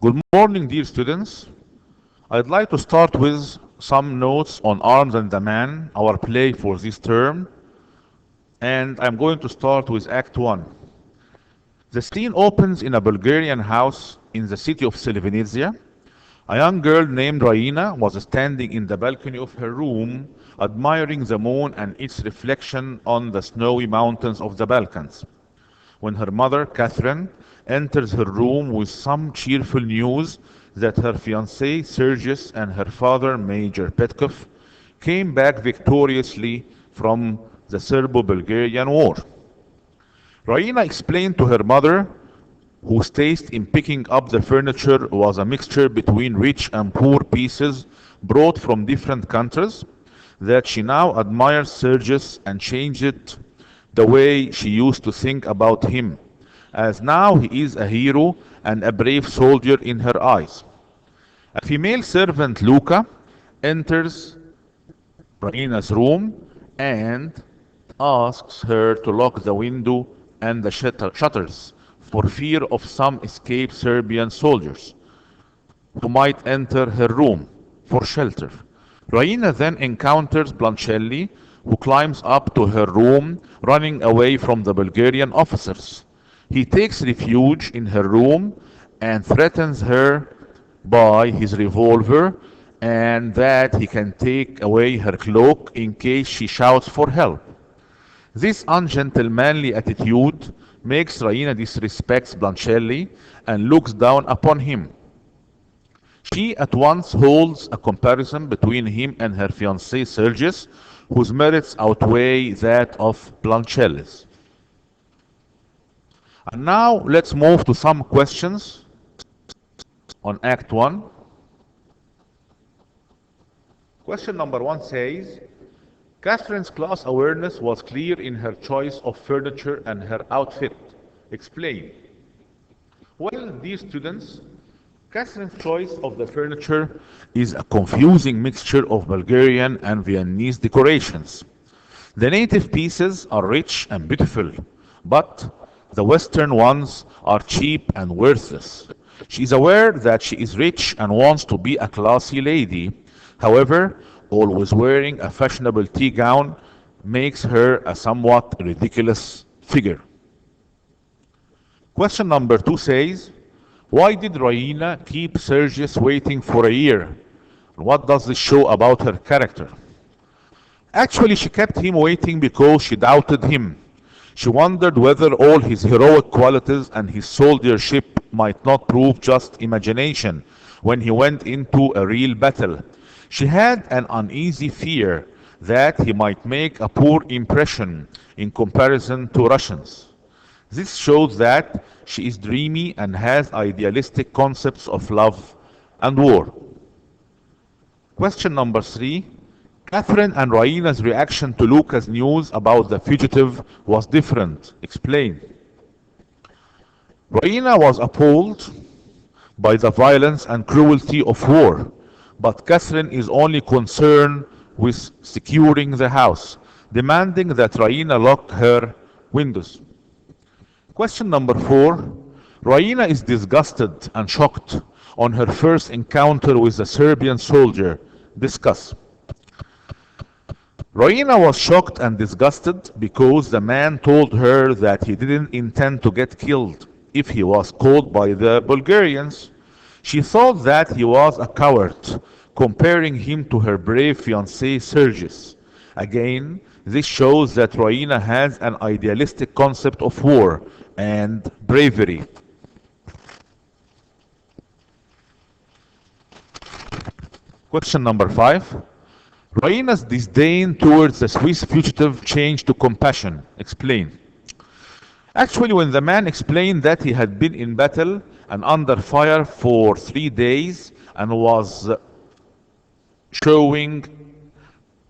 Good morning, dear students. I'd like to start with some notes on Arms and the Man, our play for this term, and I'm going to start with Act 1. The scene opens in a Bulgarian house in the city of Selvanizia. A young girl named Raina was standing in the balcony of her room, admiring the moon and its reflection on the snowy mountains of the Balkans, when her mother, Catherine, enters her room with some cheerful news that her fiancé, Sergius, and her father, Major Petkov, came back victoriously from the Serbo-Bulgarian War. Raina explained to her mother, whose taste in picking up the furniture was a mixture between rich and poor pieces brought from different countries, that she now admires Sergius and changed the way she used to think about him, as now he is a hero and a brave soldier in her eyes. A female servant, Luca, enters Raina's room and asks her to lock the window and the shutters for fear of some escaped Serbian soldiers who might enter her room for shelter. Raina then encounters Blancelli, who climbs up to her room, running away from the Bulgarian officers. He takes refuge in her room and threatens her by his revolver, and that he can take away her cloak in case she shouts for help. This ungentlemanly attitude makes Raina disrespects Blancelli and looks down upon him. She at once holds a comparison between him and her fiancé Sergius, whose merits outweigh that of Blancelli's. And now let's move to some questions on Act 1. Question number 1 says, Catherine's class awareness was clear in her choice of furniture and her outfit. Explain. Well, dear students, Catherine's choice of the furniture is a confusing mixture of Bulgarian and Viennese decorations. The native pieces are rich and beautiful, but the Western ones are cheap and worthless. She is aware that she is rich and wants to be a classy lady. However, always wearing a fashionable tea gown makes her a somewhat ridiculous figure. Question number 2 says, why did Raina keep Sergius waiting for a year? What does this show about her character? Actually, she kept him waiting because she doubted him. She wondered whether all his heroic qualities and his soldiership might not prove just imagination when he went into a real battle. She had an uneasy fear that he might make a poor impression in comparison to Russians. This shows that she is dreamy and has idealistic concepts of love and war. Question number 3. Catherine and Raina's reaction to Luca's news about the fugitive was different. Explain. Raina was appalled by the violence and cruelty of war, but Catherine is only concerned with securing the house, demanding that Raina lock her windows. Question number 4. Raina is disgusted and shocked on her first encounter with a Serbian soldier. Discuss. Raina was shocked and disgusted because the man told her that he didn't intend to get killed if he was caught by the Bulgarians. She thought that he was a coward, comparing him to her brave fiancé Sergius. Again, this shows that Raina has an idealistic concept of war and bravery. Question number 5. Raina's disdain towards the Swiss fugitive changed to compassion. Explain. Actually, when the man explained that he had been in battle and under fire for 3 days and was showing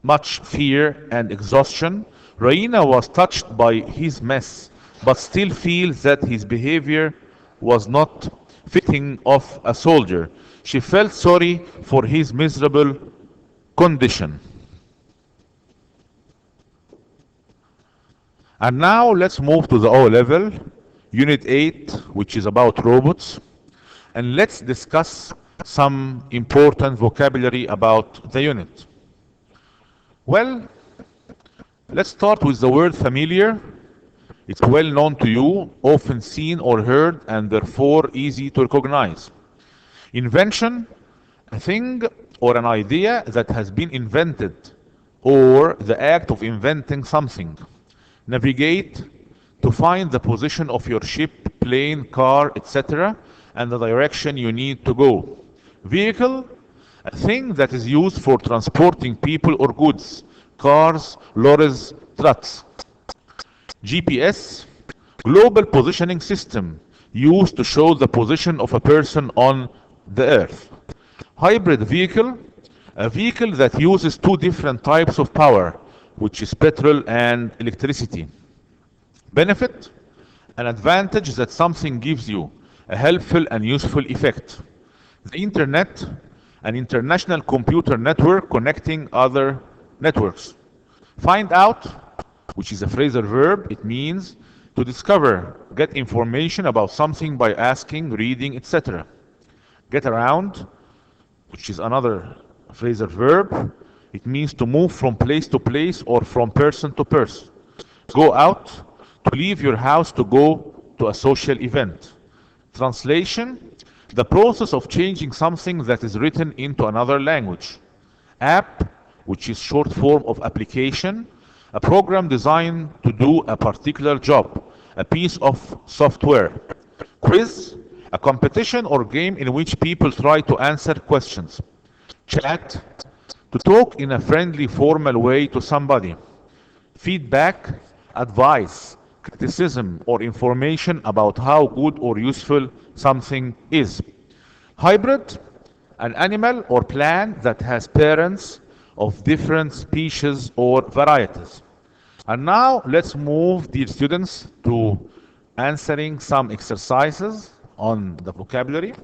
much fear and exhaustion, Raina was touched by his mess, but still feels that his behavior was not fitting of a soldier. She felt sorry for his miserable condition. And now let's move to the O level, Unit 8, which is about robots. and let's discuss some important vocabulary about the unit. Well, let's start with the word familiar. It's well known to you, often seen or heard, and therefore easy to recognize. Invention, a thing or an idea that has been invented, or the act of inventing something. Navigate, to find the position of your ship, plane, car, etc., and the direction you need to go. Vehicle, a thing that is used for transporting people or goods, cars, lorries, trucks. GPS, global positioning system, used to show the position of a person on the earth. Hybrid vehicle, a vehicle that uses two different types of power, which is petrol and electricity. Benefit, an advantage that something gives you, a helpful and useful effect. The internet, an international computer network connecting other networks. Find out, which is a phrasal verb, it means to discover, get information about something by asking, reading, etc. Get around, which is another phrasal verb, it means to move from place to place or from person to person. Go out, to leave your house to go to a social event. Translation, the process of changing something that is written into another language. App, which is short form of application, a program designed to do a particular job, a piece of software. Quiz, a competition or game in which people try to answer questions. Chat, to talk in a friendly, formal way to somebody. Feedback, advice, criticism, or information about how good or useful something is. Hybrid, an animal or plant that has parents of different species or varieties. And now let's move, dear students, to answering some exercises on the vocabulary.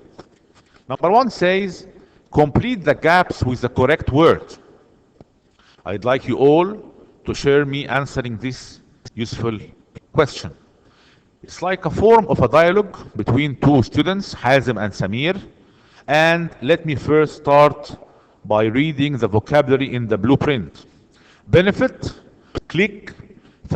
Number one says, complete the gaps with the correct word. I'd like you all to share me answering this useful question. It's like a form of a dialogue between two students, Hazem and Samir. And let me first start by reading the vocabulary in the blueprint. Benefit, click,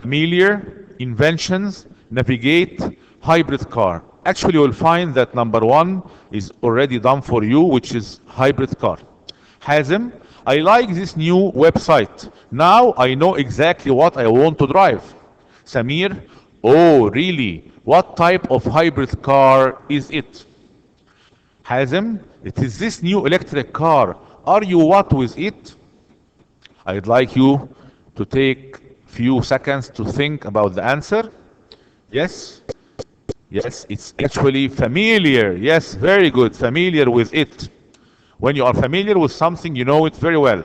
familiar, inventions, navigate, hybrid car. Actually, you'll find that number one is already done for you, which is hybrid car. Hazem, I like this new website. Now I know exactly what I want to drive. Samir, oh really? What type of hybrid car is it? Hazem, it is this new electric car. Are you what with it? I'd like you to take few seconds to think about the answer. Yes? Yes, it's actually familiar. Yes, very good. Familiar with it. When you are familiar with something, you know it very well.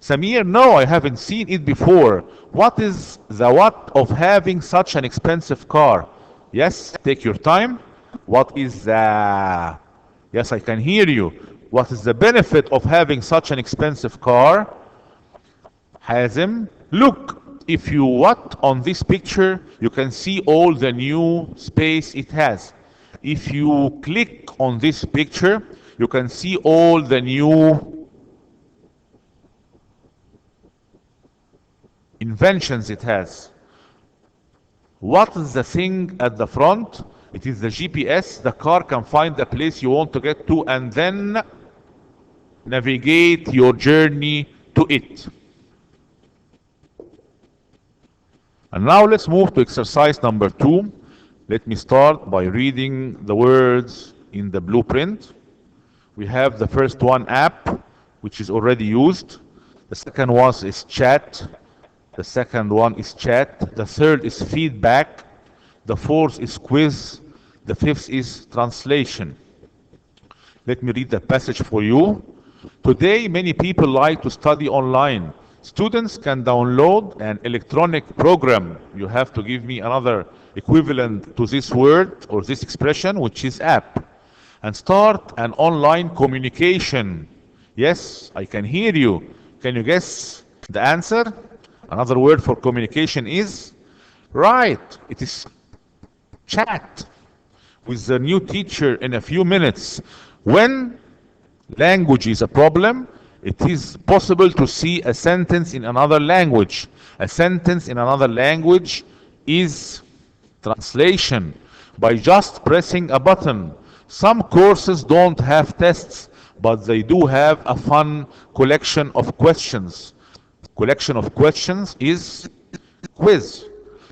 Samir, no, I haven't seen it before. What is the what of having such an expensive car? Yes, take your time. What is the... Yes, I can hear you. What is the benefit of having such an expensive car? Hazem, look, if you what on this picture, you can see all the new space it has. If you click on this picture, you can see all the new inventions it has. What is the thing at the front? It is the GPS. The car can find the place you want to get to and then navigate your journey to it. And now let's move to exercise number 2. Let me start by reading the words in the blueprint. We have the first one, app, which is already used. The second one is chat. The second one is chat. The third is feedback. The fourth is quiz. The fifth is translation. Let me read the passage for you. Today, many people like to study online. Students can download an electronic program. You have to give me another equivalent to this word or this expression, which is app, and start an online communication. Yes, I can hear you. Can you guess the answer? Another word for communication is right. It is chat. with the new teacher in a few minutes. When language is a problem, it is possible to see a sentence in another language. A sentence in another language is translation by just pressing a button. Some courses don't have tests, but they do have a fun collection of questions. Collection of questions is quiz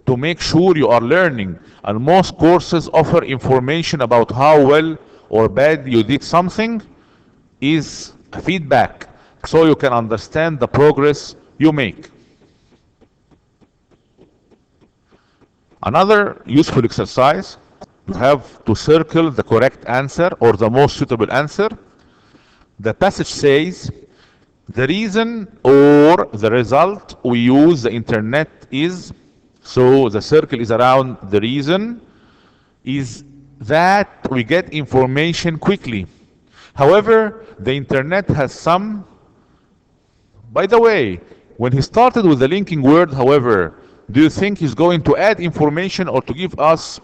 to make sure you are learning, and most courses offer information about how well or bad you did something is feedback, so you can understand the progress you make. Another useful exercise, you have to circle the correct answer or the most suitable answer. The passage says, the reason or the result we use the internet is, so the circle is around the reason, is that we get information quickly. However, the internet has some, by the way, when he started with the linking word, however, do you think he's going to add information or to give us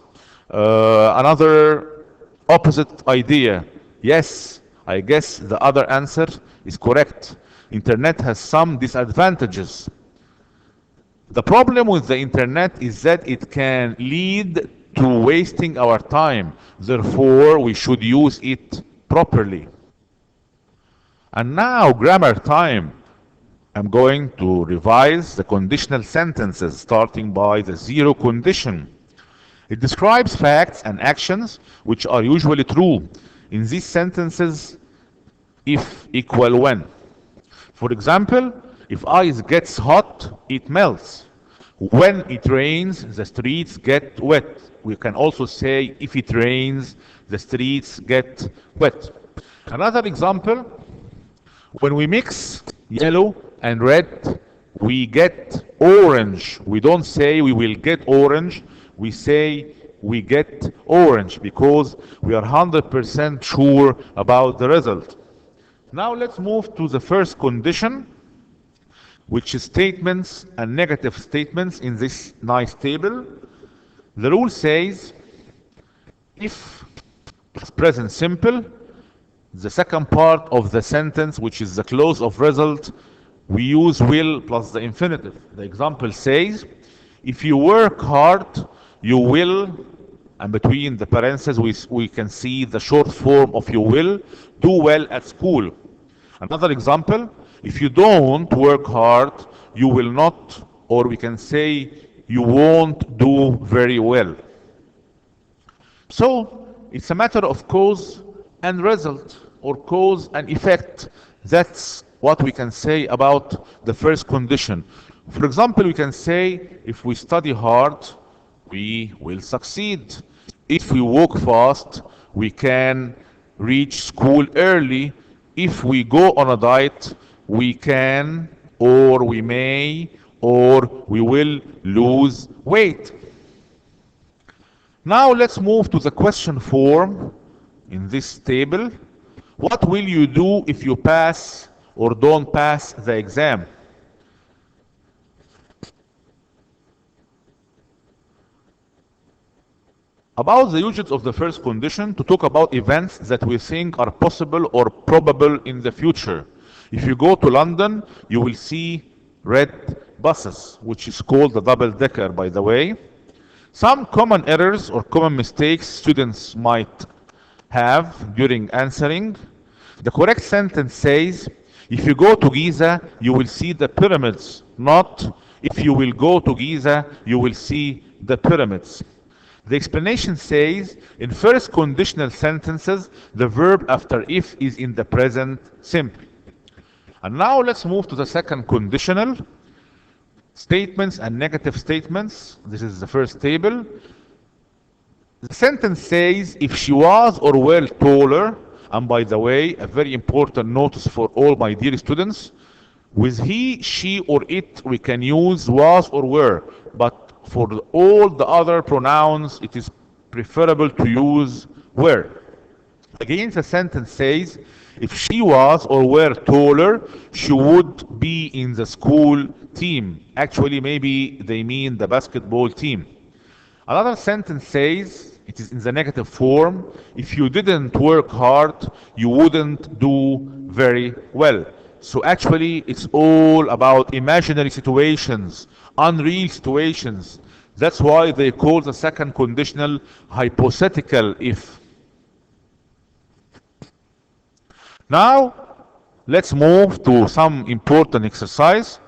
another opposite idea? Yes, I guess the other answer is correct. Internet has some disadvantages. The problem with the internet is that it can lead to wasting our time. Therefore, we should use it properly. And now, grammar time. I'm going to revise the conditional sentences starting by the zero condition. It describes facts and actions which are usually true. In these sentences, if equal when. For example, if ice gets hot, it melts. When it rains, the streets get wet. We can also say if it rains, the streets get wet. Another example, when we mix yellow and red, we get orange. We don't say we will get orange, we say we get orange because we are 100% sure about the result. Now let's move to the first condition, which is statements and negative statements in this nice table. The rule says if it's present simple, the second part of the sentence, which is the clause of result, we use will plus the infinitive. The example says, if you work hard, you will, and between the parentheses we can see the short form of you will, do well at school. Another example, if you don't work hard, you will not, or we can say you won't do very well. So it's a matter of cause and result, or cause and effect. That's what we can say about the first condition. For example, we can say if we study hard, we will succeed. If we walk fast, we can reach school early. If we go on a diet, we can, or we may, or we will lose weight. Now let's move to the question form in this table. What will you do if you pass or don't pass the exam? About the usage of the first condition, to talk about events that we think are possible or probable in the future. If you go to London, you will see red buses, which is called the double-decker, by the way. Some common errors or common mistakes students might have during answering. The correct sentence says, if you go to Giza, you will see the pyramids, not if you will go to Giza, you will see the pyramids. The explanation says, in first conditional sentences, the verb after if is in the present simple. And now let's move to the second conditional. Statements and negative statements. This is the first table. The sentence says, if she was or were taller, and by the way, a very important notice for all my dear students, with he, she, or it, we can use was or were, but for all the other pronouns, it is preferable to use were. Again, the sentence says, if she was or were taller, she would be in the school team. Actually, maybe they mean the basketball team. Another sentence says, It is in the negative form. If you didn't work hard, you wouldn't do very well. So actually, it's all about imaginary situations, unreal situations. That's why they call the second conditional hypothetical if. Now, let's move to some important exercise.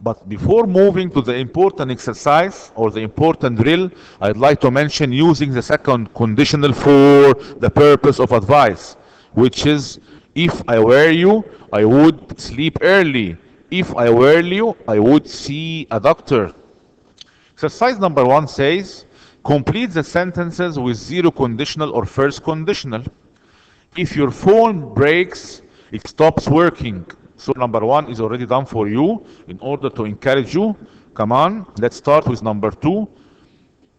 But before moving to the important exercise or the important drill, I'd like to mention using the second conditional for the purpose of advice, which is if I were you, I would sleep early. If I were you, I would see a doctor. Exercise number 1 says, complete the sentences with zero conditional or first conditional. If your phone breaks, it stops working. So number 1 is already done for you in order to encourage you. Come on, let's start with number 2.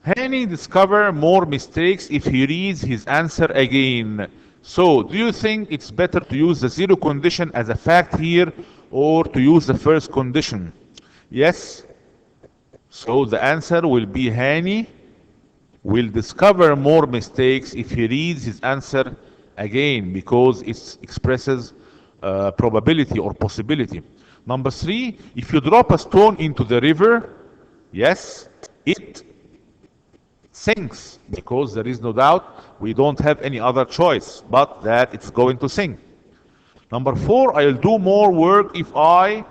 Hani discover more mistakes if he reads his answer again. So do you think it's better to use the zero condition as a fact here or to use the first condition? Yes. So the answer will be Hani will discover more mistakes if he reads his answer again because it expresses probability or possibility. Number 3, if you drop a stone into the river, yes, it sinks because there is no doubt we don't have any other choice but that it's going to sink. Number 4, I'll do more work if I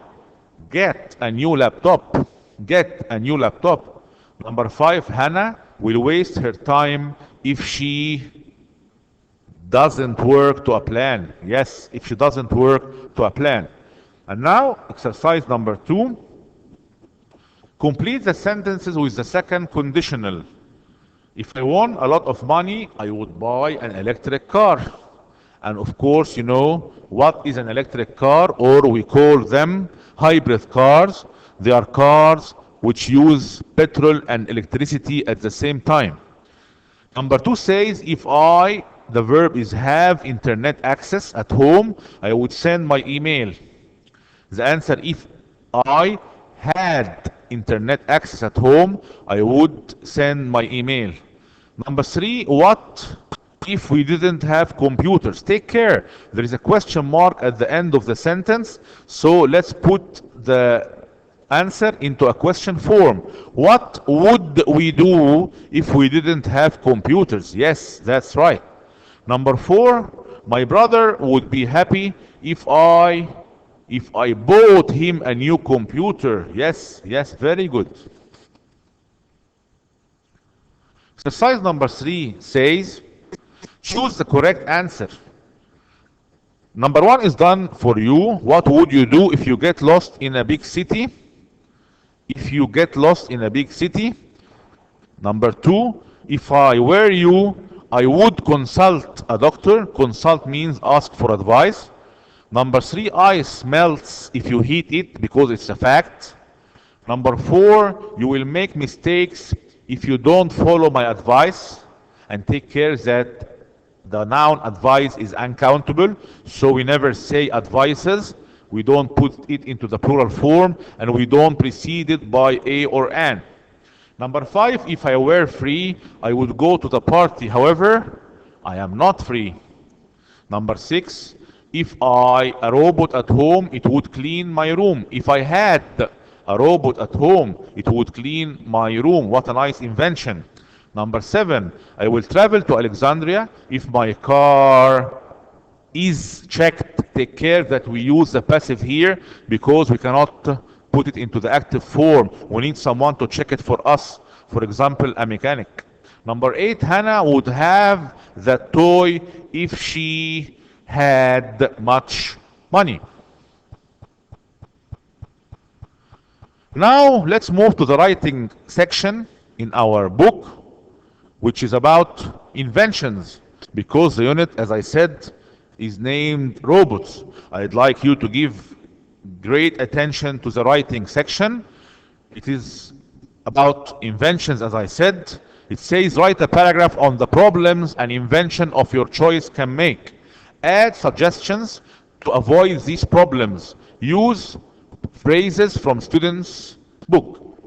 get a new laptop. Get a new laptop. Number 5, Hannah will waste her time if she doesn't work to a plan. Yes, if she doesn't work to a plan. And now, exercise number 2. Complete the sentences with the second conditional. If I won a lot of money, I would buy an electric car. And of course, you know what is an electric car, or we call them hybrid cars. They are cars which use petrol and electricity at the same time. Number 2 says, if I, the verb is have internet access at home, I would send my email. The answer, if I had internet access at home, I would send my email. Number 3, what if we didn't have computers? Take care. There is a question mark at the end of the sentence. So let's put the answer into a question form. What would we do if we didn't have computers? Yes, that's right. Number 4, my brother would be happy if I bought him a new computer. Yes, very good. Exercise number 3 says, choose the correct answer. Number 1 is done for you. What would you do if you get lost in a big city? If you get lost in a big city. Number 2, if I were you, I would consult a doctor. Consult means ask for advice. Number 3, ice melts if you heat it because it's a fact. Number 4, you will make mistakes if you don't follow my advice. And take care that the noun advice is uncountable, so we never say advices. We don't put it into the plural form, and we don't precede it by a or an. Number 5, if I were free, I would go to the party. However, I am not free. Number 6, if I a robot at home, it would clean my room. If I had a robot at home, it would clean my room. What a nice invention. Number 7, I will travel to Alexandria if my car is checked. Take care that we use the passive here because we cannot put it into the active form. We need someone to check it for us. For example, a mechanic. Number 8, Hannah would have that toy if she had much money. Now let's move to the writing section in our book, which is about inventions, because the unit, as I said, is named robots. I'd like you to give great attention to the writing section. It is about inventions, as I said. It says write a paragraph on the problems an invention of your choice can make. Add suggestions to avoid these problems. Use phrases from students' book.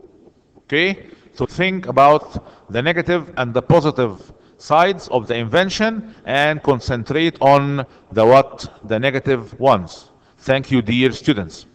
Okay? So think about the negative and the positive sides of the invention and concentrate on the negative ones. Thank you, dear students.